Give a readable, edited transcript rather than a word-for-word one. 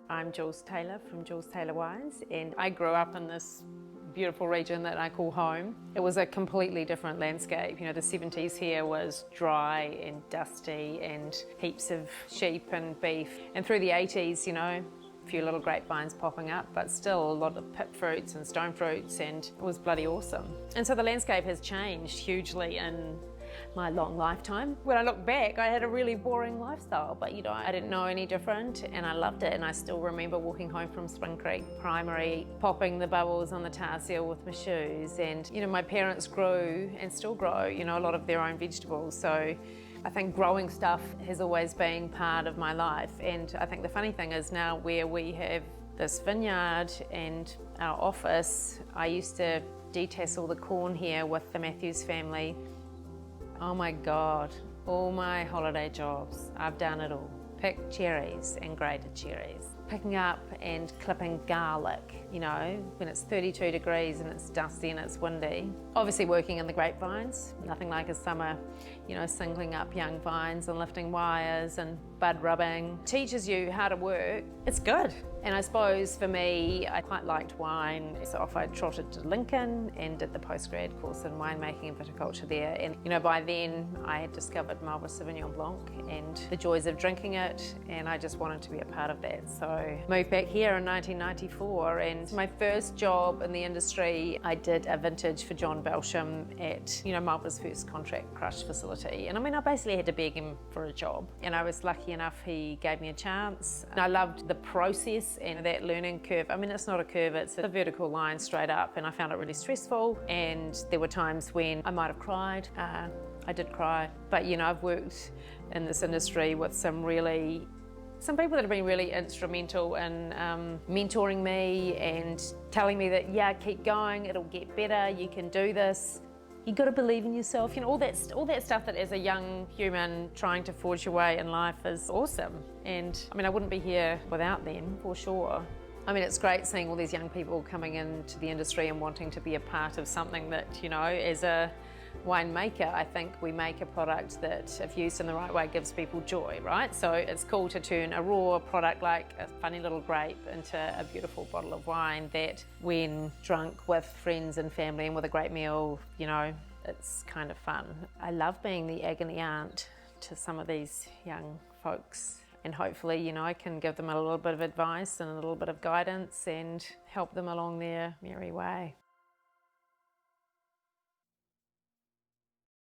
I'm Jules Taylor from Jules Taylor Wines, and I grew up in this beautiful region that I call home. It was a completely different landscape. You know, the 70s here was dry and dusty and heaps of sheep and beef. And through the 80s, you know, a few little grapevines popping up, but still a lot of pit fruits and stone fruits, and it was bloody awesome. And so the landscape has changed hugely in my long lifetime. When I look back, I had a really boring lifestyle, but you know, I didn't know any different and I loved it. And I still remember walking home from Spring Creek Primary, popping the bubbles on the tar seal with my shoes. And you know, my parents grew and still grow, you know, a lot of their own vegetables. So I think growing stuff has always been part of my life. And I think the funny thing is now where we have this vineyard and our office, I used to detassel the corn here with the Matthews family. Oh my God, all my holiday jobs, I've done it all. Picked cherries and grated cherries. Picking up and clipping garlic, you know, when it's 32 degrees and it's dusty and it's windy. Obviously working in the grapevines, nothing like a summer, you know, singling up young vines and lifting wires and bud rubbing. Teaches you how to work. It's good. And I suppose for me, I quite liked wine. So off I trotted to Lincoln and did the postgrad course in winemaking and viticulture there. And you know, by then I had discovered Marlborough Sauvignon Blanc and the joys of drinking it, and I just wanted to be a part of that. So moved back here in 1994, and my first job in the industry, I did a vintage for John Belsham at, you know, Marlborough's first contract crush facility. And I mean, I basically had to beg him for a job, and I was lucky enough he gave me a chance. And I loved the process and that learning curve. I mean, it's not a curve, it's a vertical line straight up, and I found it really stressful. And there were times when I might have cried. I did cry, but you know, I've worked in this industry with some people that have been really instrumental in mentoring me and telling me that, yeah, keep going, it'll get better, you can do this. You got to believe in yourself, you know, all that stuff that as a young human trying to forge your way in life is awesome. And I mean, I wouldn't be here without them, for sure. I mean, it's great seeing all these young people coming into the industry and wanting to be a part of something that, you know, as a winemaker, I think we make a product that, if used in the right way, gives people joy, right? So it's cool to turn a raw product like a funny little grape into a beautiful bottle of wine that, when drunk with friends and family and with a great meal, you know, it's kind of fun. I love being the agony aunt to some of these young folks. And hopefully, you know, I can give them a little bit of advice and a little bit of guidance and help them along their merry way.